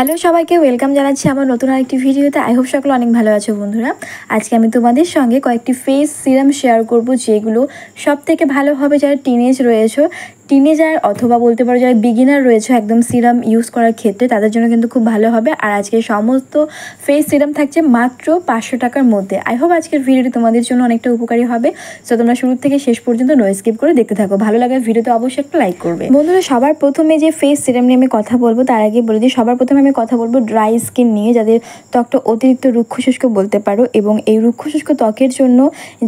Hello সবাইকে welcome জানাচ্ছি আমার নতুন আরেকটি ভিডিওতে। আই হোপ সকলে অনেক ভালো আছো বন্ধুরা। আজকে আমি তোমাদের সঙ্গে কয়েকটি ফেস সিরাম শেয়ার করব যেগুলো সবথেকে ভালো হবে যারা টিনেজ রয়েছে, টিনেজার অথবা বলতে পারো যারা বিগিনার রয়েছে একদম সিরাম ইউজ করার ক্ষেত্রে তাদের জন্য কিন্তু খুব ভালো হবে। আর আজকে সমস্ত ফেস সিরাম থাকছে মাত্র 500 টাকার মধ্যে। আই হোপ আজকের ভিডিওটি তোমাদের জন্য অনেকটা উপকারী হবে। সো তোমরা শুরু থেকে শেষ পর্যন্ত নো স্কিপ করে দেখতে থাকো। ভালো লাগার ভিডিওতে অবশ্যই একটা লাইক করবে। বন্ধুরা সবার প্রথমে যে ফেস সিরাম নিয়ে আমি কথা বলবো তার আগে বলে দিই, সবার প্রথমে আমি কথা বলবো ড্রাই স্কিন নিয়ে, যাদের ত্বকটা অতিরিক্ত রুক্ষ শুষ্ক বলতে পারো, এবং এই রুক্ষ শুষ্ক ত্বকের জন্য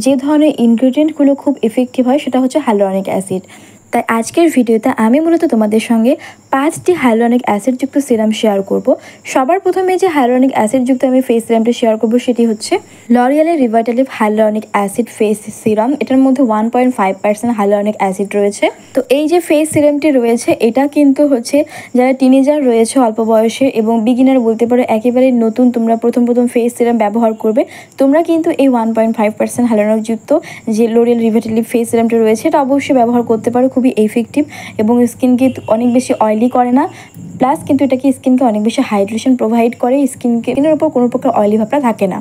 যে ধরনের ইনগ্রেডিয়েন্টগুলো খুব ইফেক্টিভ হয় সেটা হচ্ছে হাইলুরনিক অ্যাসিড। তাই আজকের ভিডিওতে আমি মূলত তোমাদের সঙ্গে 5টি হাইলুরনিক অ্যাসিডযুক্ত সিরাম শেয়ার করব। সবার প্রথমে যে হাইলুরনিক অ্যাসিডযুক্ত আমি ফেস সিরামটা শেয়ার করব সেটি হচ্ছে লরিয়ালের রিভাইটালিভ হাইলুরনিক অ্যাসিড ফেস সিরাম। এটার মধ্যে 1.5% হাইলুরনিক অ্যাসিড রয়েছে। তো এই যে ফেস সিরামটি রয়েছে এটা কিন্তু হচ্ছে যারা টিনেজার রয়েছে অল্প বয়সে এবং বিগিনার বলতে পারো একেবারে নতুন, তোমরা প্রথম ফেস সিরাম ব্যবহার করবে, তোমরা কিন্তু এই 1.5% হাইলুরনিকযুক্ত যে লরিয়াল রিভাইটালিভ ফেস সিরামটা রয়েছে এটা অবশ্যই ব্যবহার করতে পারো। খুবই এফেক্টিভ এবং স্কিনকে অনেক বেশি অয়েলি করে না, প্লাস কিন্তু এটা কি স্কিনকে অনেক বেশি হাইড্রেশন প্রোভাইড করে, স্কিনের উপর কোনো প্রকার অয়েলি ভাবটা থাকে না।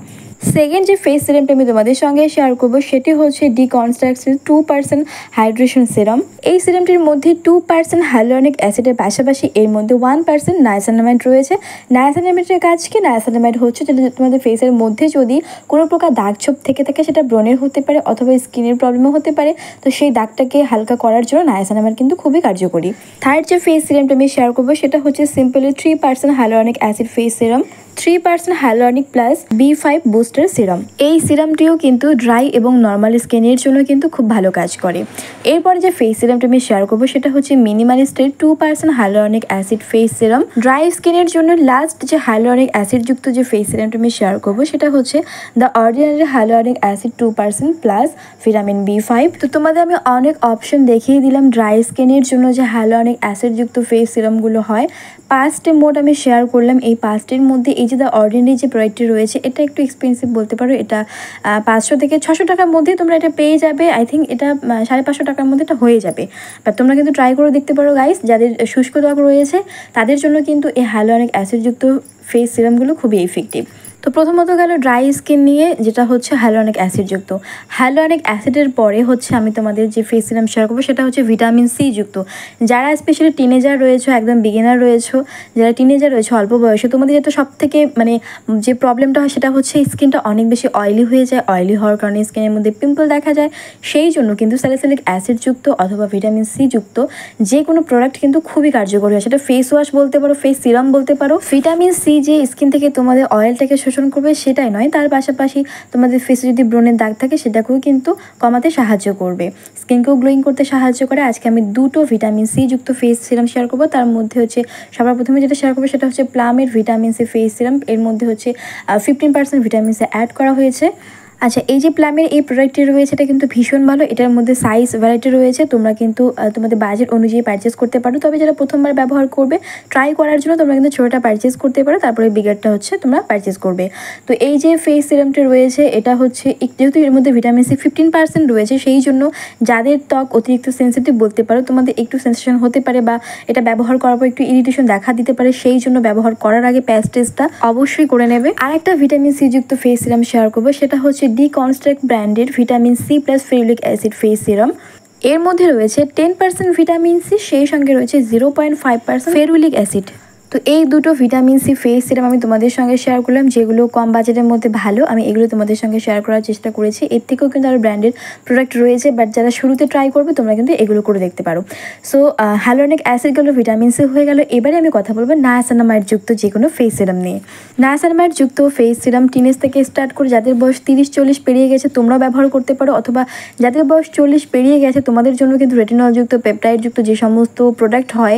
সেকেন্ড যে ফেস সিরামটা আমি তোমাদের সঙ্গে শেয়ার করবো সেটি হচ্ছে ডিকনস্ট্রাক্টের 2% হাইড্রেশন সিরাম। এই সিরামটির মধ্যে 2% হাইলুরনিক অ্যাসিডের পাশাপাশি এর মধ্যে 1% নায়াসিনামাইড রয়েছে। নায়াসিনামাইডের কাজ কি? নায়াসিনামাইড হচ্ছে যেটা তোমাদের ফেসের মধ্যে যদি কোনো প্রকার দাগ ছোপ থেকে থাকে, সেটা ব্রণের হতে পারে অথবা স্কিনের প্রবলেমও হতে পারে, তো সেই দাগটাকে হালকা করার জন্য নায়াসিনামাইড কিন্তু খুবই কার্যকরী। থার্ড যে ফেস সিরামটা আমি শেয়ার করবো সেটা হচ্ছে simply 3% hyaluronic acid face serum, 3% hyaluronic plus B5 booster serum. এই সিরামটিও কিন্তু ড্রাই এবং নর্মাল স্কিনের জন্য কিন্তু খুব ভালো কাজ করে। এরপরে যে ফেস সিরামটা আমি শেয়ার করবো সেটা হচ্ছে মিনিমালিস্টের 2% hyaluronic acid face serum. Dry স্কিনের জন্য লাস্ট যে হাইলুরনিক অ্যাসিডযুক্ত যে ফেস সিরামটা আমি শেয়ার করবো সেটা হচ্ছে the ordinary hyaluronic acid 2% plus vitamin B5। তো তোমাদের আমি অনেক অপশন দেখিয়ে দিলাম ড্রাই স্কিনের জন্য যে হাইলুরনিক অ্যাসিডযুক্ত ফেস সিরামগুলো হয়। 5টি মোট আমি শেয়ার করলাম। এই 5টির মধ্যে এই যে দ্য অর্ডিনারি যে প্রোডাক্টটি রয়েছে এটা একটু এক্সপেন্সিভ বলতে পারো, এটা 500 থেকে 600 টাকার মধ্যে তোমরা এটা পেয়ে যাবে। আই থিঙ্ক এটা 550 টাকার মধ্যে এটা হয়ে যাবে, বাট তোমরা কিন্তু ট্রাই করে দেখতে পারো গাইস। যাদের শুষ্ক ত্বক রয়েছে তাদের জন্য কিন্তু এই হাইলুরনিক অ্যাসিডযুক্ত ফেস সিরামগুলো খুবই ইফেক্টিভ। তো প্রথমত গেল ড্রাই স্কিন নিয়ে, যেটা হচ্ছে হাইলুরনিক অ্যাসিডযুক্ত। হাইলুরনিক অ্যাসিডের পরে হচ্ছে আমি তোমাদের যে ফেস সিরাম শেয়ার করবো সেটা হচ্ছে ভিটামিন সি যুক্ত। যারা স্পেশালি টিনেজার রয়েছে, একদম বিগিনার রয়েছে, যারা টিনেজার রয়েছে অল্প বয়সে, তোমাদের যেটা সব থেকে যে প্রবলেমটা হয় সেটা হচ্ছে স্কিনটা অনেক বেশি অয়েলি হয়ে যায়। অয়েলি হওয়ার কারণে স্কিনের মধ্যে পিম্পল দেখা যায়। সেই জন্য কিন্তু স্যালিসিলিক অ্যাসিডযুক্ত অথবা ভিটামিন সি যুক্ত যে কোনো প্রোডাক্ট কিন্তু খুবই কার্যকরী হয়। সেটা ফেস ওয়াশ বলতে পারো, ফেস সিরাম বলতে পারো। ভিটামিন সি যে স্কিন থেকে তোমাদের অয়েলটাকে শোষণ করবে সেটাই নয়, তার পাশাপাশি তোমাদের ফেসে যদি ব্রণের দাগ থাকে সেটাকেও কিন্তু কমাতে সাহায্য করবে, স্কিনকেও গ্লোয়িং করতে সাহায্য করে। আজকে আমি 2টো ভিটামিন সি যুক্ত ফেস সিরাম শেয়ার করবো। তার মধ্যে হচ্ছে সবার প্রথমে যেটা শেয়ার করবো সেটা হচ্ছে প্লামের ভিটামিন সি ফেস সিরাম। এর মধ্যে হচ্ছে 15% ভিটামিন সি অ্যাড করা হয়েছে। আচ্ছা, এই যে প্লামের এই প্রোডাক্টটি রয়েছে এটা কিন্তু ভীষণ ভালো। এটার মধ্যে সাইজ ভ্যারাইটি রয়েছে, তোমরা কিন্তু তোমাদের বাজেট অনুযায়ী পারচেস করতে পারো। তবে যারা প্রথমবার ব্যবহার করবে ট্রাই করার জন্য তোমরা কিন্তু ছোটোটা পারচেস করতে পারো, তারপরে বিগারটা হচ্ছে তোমরা পারচেস করবে। তো এই যে ফেস সিরামটি রয়েছে এটা হচ্ছে যেহেতু এর মধ্যে ভিটামিন সি 15% রয়েছে, সেই জন্য যাদের ত্বক অতিরিক্ত সেন্সিটিভ বলতে পারো, তোমাদের একটু সেন্সেশন হতে পারে বা এটা ব্যবহার করার পর একটু ইরিটেশন দেখা দিতে পারে, সেই জন্য ব্যবহার করার আগে প্যাচ টেস্টটা অবশ্যই করে নেবে। আর একটা ভিটামিন সি যুক্ত ফেস সিরাম শেয়ার করবো সেটা হচ্ছে ডিকনস্ট্রাক্ট ব্র্যান্ডের vitamin C plus ferulic acid face serum. এর মধ্যে রয়েছে 10% ভিটামিন সি, সেই সঙ্গে রয়েছে 0.5% ফেরুলিক অ্যাসিড। তো এই 2টো ভিটামিন সি ফেস সিরাম আমি তোমাদের সঙ্গে শেয়ার করলাম, যেগুলো কম বাজেটের মধ্যে ভালো। আমি এগুলো তোমাদের সঙ্গে শেয়ার করার চেষ্টা করেছি। এর থেকেও কিন্তু আরও ব্র্যান্ডেড প্রোডাক্ট রয়েছে, বাট যারা শুরুতে ট্রাই করবে তোমরা কিন্তু এগুলো করে দেখতে পারো। সো হাইলুরনিক অ্যাসিড গেলো, ভিটামিন সি হয়ে গেল। এবারে আমি কথা বলবো নায়াসিনামাইড যুক্ত যে কোনো ফেস সিরাম নিয়ে। নায়াসিনামাইড যুক্ত ফেস সিরাম টিনেজ থেকে স্টার্ট করে যাদের বয়স 30-40 পেরিয়ে গেছে তোমরা ব্যবহার করতে পারো, অথবা যাদের বয়স 40 পেরিয়ে গেছে তোমাদের জন্য কিন্তু রেটিনলযুক্ত পেপটাইডযুক্ত যে সমস্ত প্রোডাক্ট হয়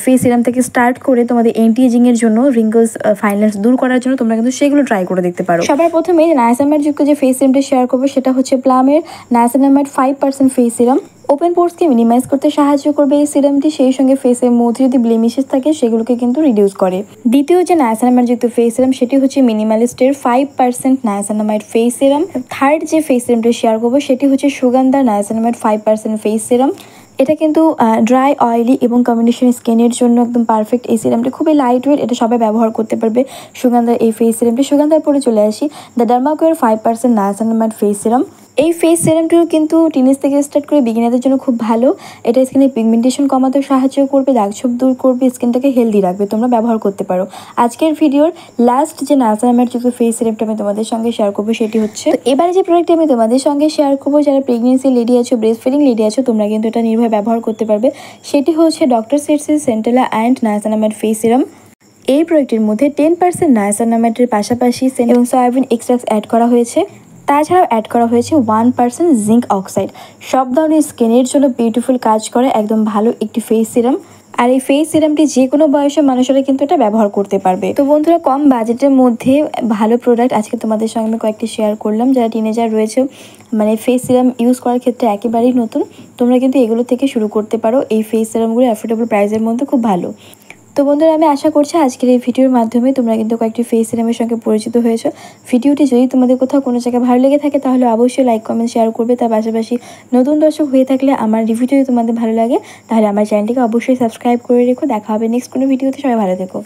ফেস সিরাম থেকে স্টার্ট করে তোমাদের এন্টি এজিং এর জন্য, রিঙ্কলস ফাইনলাইন্স দূর করার জন্য তোমরা কিন্তু সেগুলো ট্রাই করে দেখতে পারো। সবার প্রথমে নায়াসিনামাইড যুক্ত যে ফেস সিরামটা শেয়ার করবো সেটা হচ্ছে প্লামের নায়াসিনামাইড 5% ফেস সিরাম। ওপেন পোর্সকে মিনিমাইজ করতে সাহায্য করবে এই সিরামটি, সেই সঙ্গে ফেসের মধ্যে যদি ব্লেমিশেস থাকে সেগুলোকে কিন্তু রিডিউস করে। দ্বিতীয় যে নায়াসিনামাইড যুক্ত ফেস সিরাম সেটি হচ্ছে মিনিমালিস্টের 5% নায়াসিনামাইড ফেস সিরাম। থার্ড যে ফেস সিরামটা শেয়ার করবো সেটি হচ্ছে সুগন্ধার নায়াসিনামাইড 5% ফেস সিরাম। এটা কিন্তু ড্রাই অয়েলি এবং কম্বিনেশন স্কিনের জন্য একদম পারফেক্ট। এই সিরামটি খুবই লাইট ওয়েট, এটা সবাই ব্যবহার করতে পারবে। সুগন্ধার এই ফেস সিরামটি, সুগন্ধার পরে চলে আসি দ্য ডার্মাকোয়ের 5% নায়াসিনামাইড ফেস সিরাম। এই ফেস সিরামটিও কিন্তু টিনেজ থেকে স্টার্ট করে বিগিনারদের জন্য খুব ভালো। এটা স্কিনের পিগমেন্টেশন কমাতেও সাহায্য করবে, দাগছোপ দূর করবে, স্কিনটাকে হেলদি রাখবে, তোমরা ব্যবহার করতে পারো। আজকের ভিডিওর লাস্ট যে নায়াসিনামাইড যুক্ত ফেস সিরামটা আমি তোমাদের সঙ্গে শেয়ার করবো সেটি হচ্ছে, তো এবারে যে প্রোডাক্টটি আমি তোমাদের সঙ্গে শেয়ার করবো, যারা প্রেগনেন্সি লেডি আছো, ব্রেস্ট ফিডিং লেডি আছো, তোমরা কিন্তু এটা নির্ভয় ব্যবহার করতে পারবে। সেটি হচ্ছে ডক্টর সিটসের centella and niacinamide face serum. এই প্রোডাক্টের মধ্যে 10% নায়াসিনামাইডের পাশাপাশি এবং সয়াবিন এক্সট্রাক্ট অ্যাড করা হয়েছে। তাছাড়াও অ্যাড করা হয়েছে 1% জিঙ্ক অক্সাইড। সব ধরনের স্কিনের জন্য বিউটিফুল কাজ করে, একদম ভালো একটি ফেস সিরাম। আর এই ফেস সিরামটি যে কোনো বয়সের মানুষেরা কিন্তু এটা ব্যবহার করতে পারবে। তো বন্ধুরা, কম বাজেটের মধ্যে ভালো প্রোডাক্ট আজকে তোমাদের সঙ্গে আমি কয়েকটি শেয়ার করলাম। যারা টিনেজার রয়েছে, মানে ফেস সিরাম ইউজ করার ক্ষেত্রে একেবারেই নতুন, তোমরা কিন্তু এগুলো থেকে শুরু করতে পারো। এই ফেস সিরামগুলো অ্যাফোর্ডেবল প্রাইসের মধ্যে খুব ভালো। তো বন্ধুরা, আমি আশা করছি আজকের এই ভিডিওর মাধ্যমে তোমরা কিন্তু কয়েকটি ফেস সিরামের সঙ্গে পরিচিত হয়েছো। ভিডিওটি যদি তোমাদের কোথাও কোনো জায়গায় ভালো লেগে থাকে তাহলে অবশ্যই লাইক কমেন্ট শেয়ার করবে। তার পাশাপাশি নতুন দর্শক হয়ে থাকলে আমার রিভিউ যদি তোমাদের ভালো লাগে তাহলে আমার চ্যানেলটিকে অবশ্যই সাবস্ক্রাইব করে রেখো। দেখা হবে নেক্সট কোনো ভিডিওতে, সবাই ভালো থেকো।